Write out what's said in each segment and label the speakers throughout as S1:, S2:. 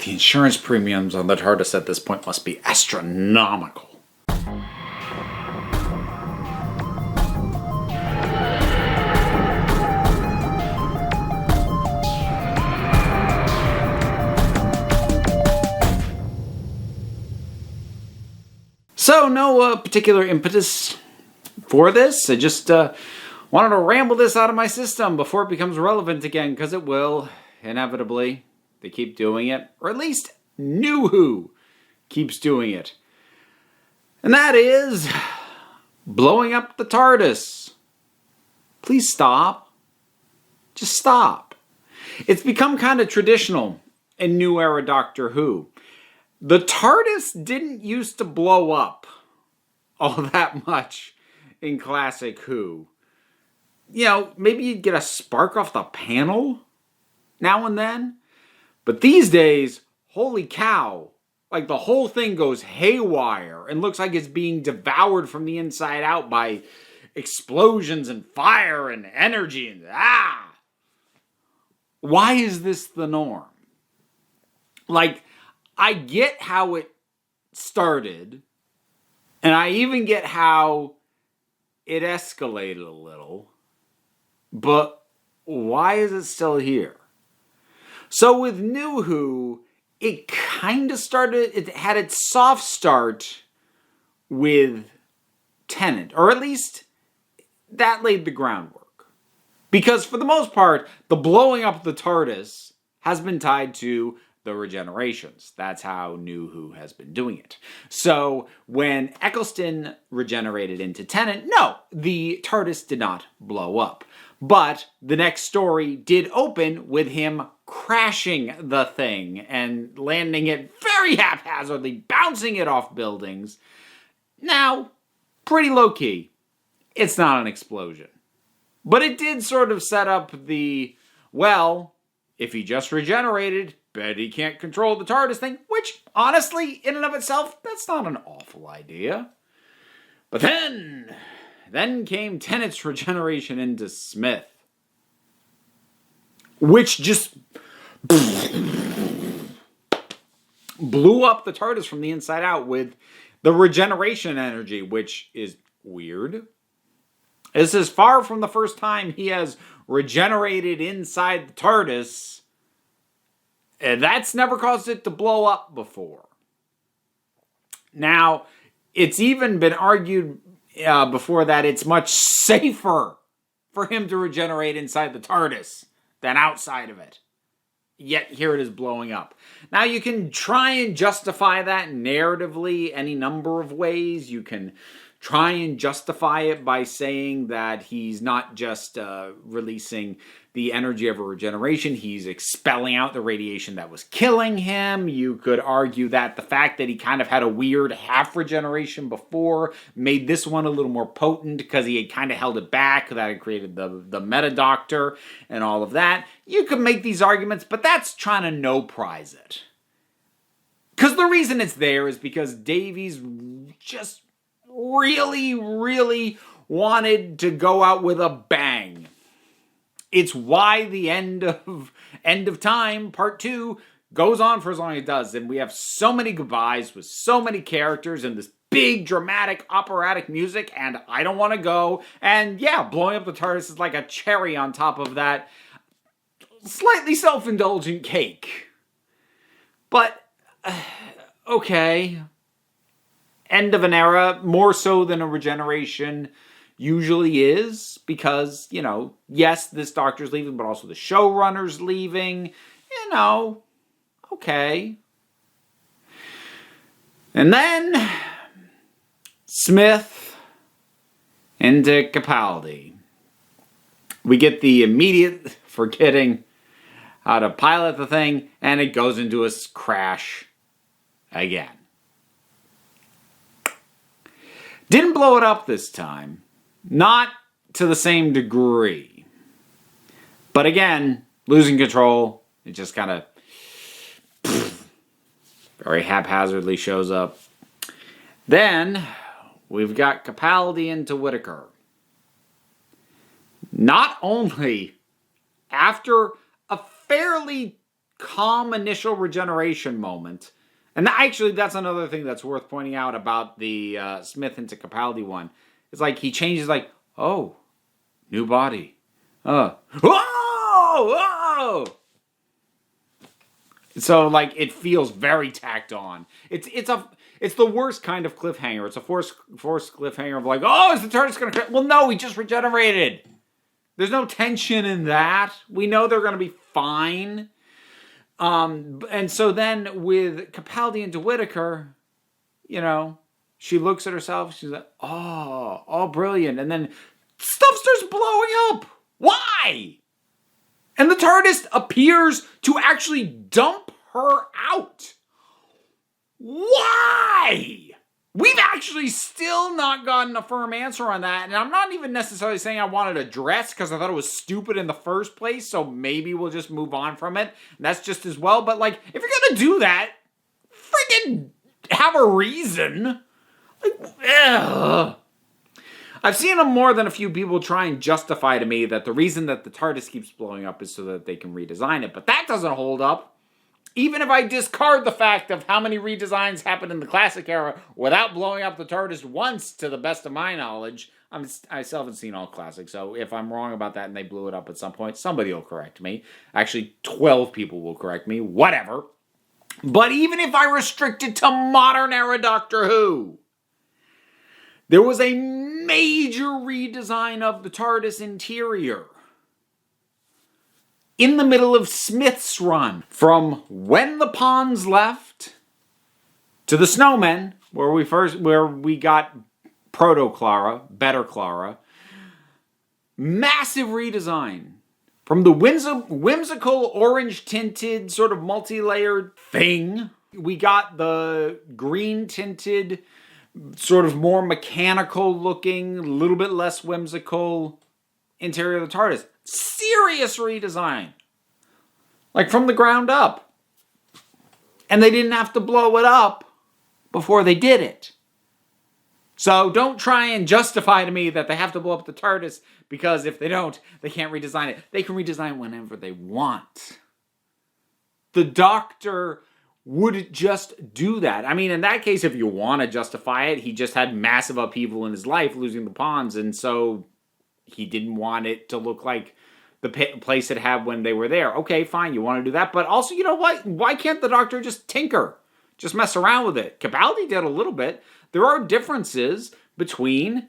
S1: The insurance premiums on the TARDIS at this point must be astronomical. So, no particular impetus for this. I just wanted to ramble this out of my system before it becomes relevant again, because it will, inevitably. They keep doing it, or at least New Who keeps doing it. And that is blowing up the TARDIS. Please stop. Just stop. It's become kind of traditional in New Era Doctor Who. The TARDIS didn't used to blow up all that much in classic Who. You know, maybe you'd get a spark off the panel now and then. But these days, holy cow, like the whole thing goes haywire and looks like it's being devoured from the inside out by explosions and fire and energy and Why is this the norm? Like, I get how it started, and I even get how it escalated a little, but why is it still here? So with New Who, it kind of started, it had its soft start with Tennant, or at least that laid the groundwork. Because for the most part, the blowing up of the TARDIS has been tied to the regenerations. That's how New Who has been doing it. So when Eccleston regenerated into Tennant, no, the TARDIS did not blow up. But the next story did open with him crashing the thing and landing it very haphazardly, bouncing it off buildings. Now, pretty low-key. It's not an explosion. But it did sort of set up the, well, if he just regenerated, bet he can't control the TARDIS thing, which, honestly, in and of itself, that's not an awful idea. But then came Tennant's regeneration into Smith, which just blew up the TARDIS from the inside out with the regeneration energy, which is weird. This is far from the first time he has regenerated inside the TARDIS. And that's never caused it to blow up before. Now, it's even been argued before that it's much safer for him to regenerate inside the TARDIS than outside of it. Yet here it is blowing up. Now you can try and justify that narratively any number of ways. You can try and justify it by saying that he's not just releasing the energy of a regeneration, he's expelling out the radiation that was killing him. You could argue that the fact that he kind of had a weird half regeneration before made this one a little more potent because he had kind of held it back, that had created the meta doctor and all of that. You could make these arguments, but that's trying to no-prize it. Because the reason it's there is because Davies just really, really wanted to go out with a bang. It's why the end of time, part 2, goes on for as long as it does. And we have so many goodbyes with so many characters and this big, dramatic, operatic music, and I don't want to go. And yeah, blowing up the TARDIS is like a cherry on top of that slightly self-indulgent cake. But, okay. End of an era, more so than a regeneration usually is, because, you know, yes, this doctor's leaving, but also the showrunner's leaving, you know, okay. And then Smith into Capaldi. We get the immediate forgetting how to pilot the thing, and it goes into a crash again. Didn't blow it up this time. Not to the same degree. But again, losing control, it just kind of very haphazardly shows up. Then we've got Capaldi into Whittaker. Not only after a fairly calm initial regeneration moment. And actually, that's another thing that's worth pointing out about the Smith into Capaldi one. It's like he changes like, oh, new body. Whoa! Whoa! So like it feels very tacked on. It's the worst kind of cliffhanger. It's a forced cliffhanger of like, oh, is the TARDIS gonna? Well, no, he just regenerated. There's no tension in that. We know they're gonna be fine. And so then with Capaldi into Whittaker, she looks at herself. She's like, oh, brilliant. And then stuff starts blowing up. Why? And the TARDIS appears to actually dump her out. Why? We've actually still not gotten a firm answer on that. And I'm not even necessarily saying I want it addressed because I thought it was stupid in the first place. So maybe we'll just move on from it. And that's just as well. But like, if you're going to do that, freaking have a reason. Like, ugh. I've seen more than a few people try and justify to me that the reason that the TARDIS keeps blowing up is so that they can redesign it. But that doesn't hold up. Even if I discard the fact of how many redesigns happened in the classic era without blowing up the TARDIS once, to the best of my knowledge, I still haven't seen all classics. So if I'm wrong about that and they blew it up at some point, somebody will correct me. Actually, 12 people will correct me. Whatever. But even if I restrict it to modern era Doctor Who, there was a major redesign of the TARDIS interior in the middle of Smith's run. From When the Pawns Left to the Snowmen, where we got Proto-Clara, Better Clara. Massive redesign. From the whimsical orange-tinted sort of multi-layered thing, we got the green-tinted, sort of more mechanical-looking, a little bit less whimsical interior of the TARDIS. Serious redesign. Like from the ground up. And they didn't have to blow it up before they did it. So don't try and justify to me that they have to blow up the TARDIS because if they don't, they can't redesign it. They can redesign whenever they want. The Doctor would just do that. I mean, in that case, if you want to justify it, he just had massive upheaval in his life, losing the pawns, and so he didn't want it to look like the place it had when they were there. Okay, fine, you want to do that, but also, you know what? Why can't the Doctor just tinker? Just mess around with it. Capaldi did a little bit. There are differences between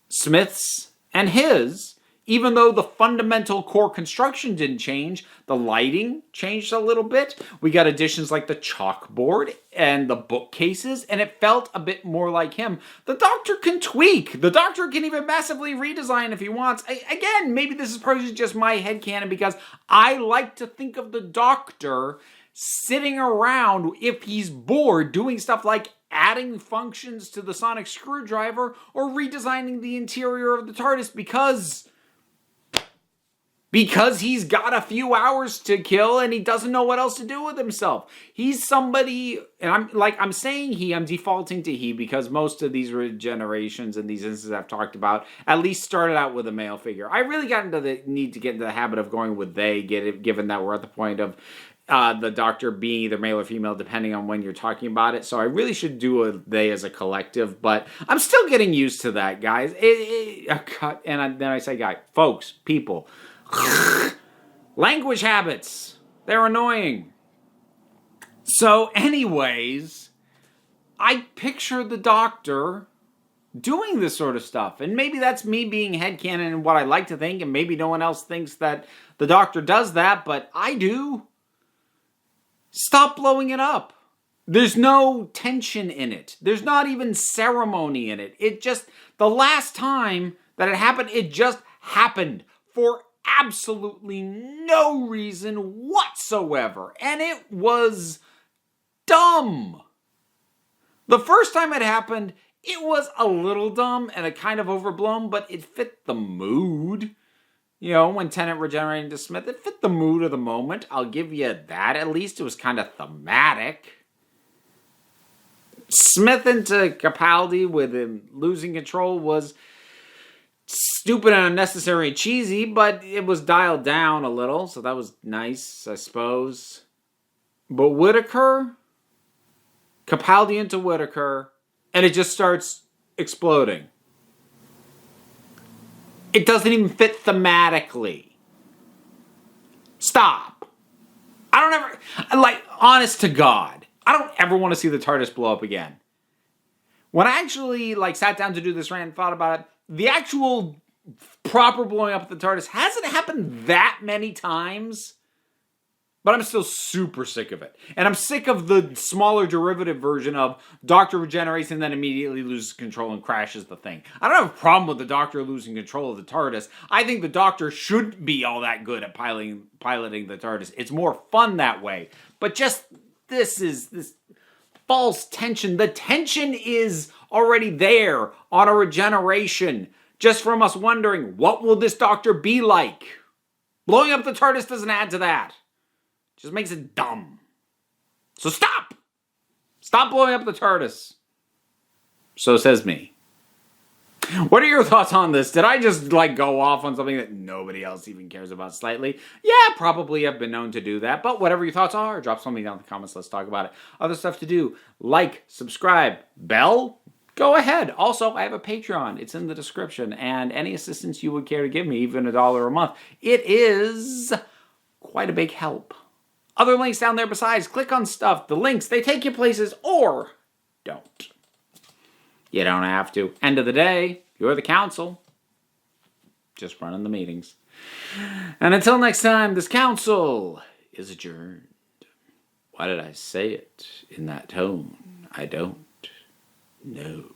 S1: Smith's and his, even though the fundamental core construction didn't change. The lighting changed a little bit. We got additions like the chalkboard and the bookcases, and it felt a bit more like him. The Doctor can tweak. The Doctor can even massively redesign if he wants. Again, maybe this is probably just my headcanon because I like to think of the Doctor sitting around, if he's bored, doing stuff like adding functions to the sonic screwdriver or redesigning the interior of the TARDIS because he's got a few hours to kill and he doesn't know what else to do with himself. He's somebody, and I'm saying I'm defaulting to he because most of these regenerations and these instances I've talked about at least started out with a male figure. I really got into the need to get into the habit of going with they, given that we're at the point of the Doctor being either male or female depending on when you're talking about it. So I really should do a they as a collective, but I'm still getting used to that, guys. Then I say, guys, folks, people. Language habits. They're annoying. So anyways, I picture the Doctor doing this sort of stuff. And maybe that's me being headcanon and what I like to think, and maybe no one else thinks that the Doctor does that, but I do. Stop blowing it up. There's no tension in it. There's not even ceremony in it. It just, the last time that it just happened for absolutely no reason whatsoever. And it was dumb. The first time it happened, it was a little dumb and it kind of overblown, but it fit the mood. You know, when Tennant regenerated into Smith, it fit the mood of the moment. I'll give you that. At least it was kind of thematic. Smith into Capaldi with him losing control was stupid and unnecessary and cheesy, but it was dialed down a little, so that was nice, I suppose. But Whittaker, Capaldi into Whittaker, and it just starts exploding. It doesn't even fit thematically. Stop. I don't ever, like, honest to God, I don't ever want to see the TARDIS blow up again. When I actually, like, sat down to do this rant and thought about it, the actual proper blowing up of the TARDIS hasn't happened that many times. But I'm still super sick of it. And I'm sick of the smaller derivative version of Doctor regenerates and then immediately loses control and crashes the thing. I don't have a problem with the Doctor losing control of the TARDIS. I think the Doctor shouldn't be all that good at piloting the TARDIS. It's more fun that way. But just this false tension. The tension is already there on a regeneration. Just from us wondering, what will this Doctor be like? Blowing up the TARDIS doesn't add to that. Just makes it dumb. So stop! Stop blowing up the TARDIS. So says me. What are your thoughts on this? Did I just, like, go off on something that nobody else even cares about slightly? Yeah, probably have been known to do that. But whatever your thoughts are, drop something down in the comments. Let's talk about it. Other stuff to do. Like, subscribe, bell. Go ahead. Also, I have a Patreon. It's in the description. And any assistance you would care to give me, even $1 a month, it is quite a big help. Other links down there besides. Click on stuff. The links, they take you places, or don't. You don't have to. End of the day, you're the council. Just running the meetings. And until next time, this council is adjourned. Why did I say it in that tone? I don't know.